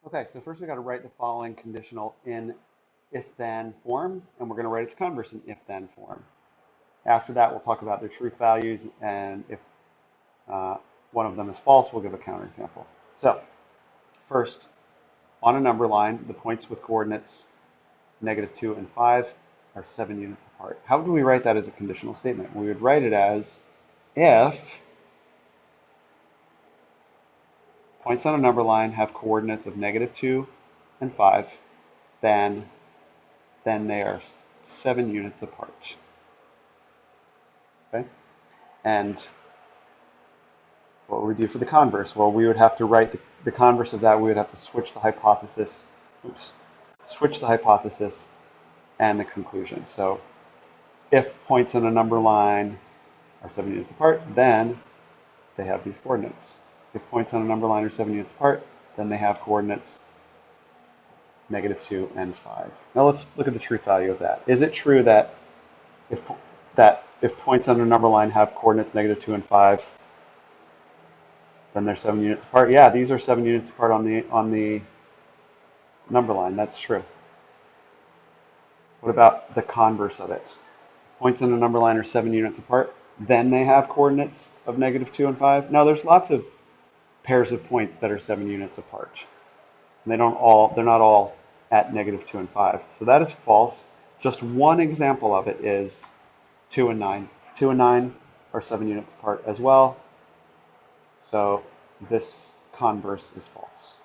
Okay, so first we got to write the following conditional in if-then form, and we're going to write its converse in if-then form. After that, we'll talk about their truth values, and if uh, one of them is false, we'll give a counterexample. So first, on a number line, the points with coordinates -2 and 5 are 7 units apart. How do we write that as a conditional statement? We would write it as if points on a number line have coordinates of -2 and 5, then they are 7 units apart. Okay? And what would we do for the converse? Well, we would have to write the converse of that. We would have to switch the hypothesis, switch the hypothesis and the conclusion. So if points on a number line are 7 units apart, then they have these coordinates. If points on a number line are 7 units apart, then they have coordinates -2 and 5. Now let's look at the truth value of that. Is it true that if points on a number line have coordinates -2 and 5, then they're 7 units apart? Yeah, these are 7 units apart on the number line. That's true. What about the converse of it? Points on a number line are 7 units apart, then they have coordinates of -2 and 5. Now there's lots of pairs of points that are 7 units apart. And they're not all at -2 and 5. So that is false. Just one example of it is 2 and 9. 2 and 9 are 7 units apart as well. So this converse is false.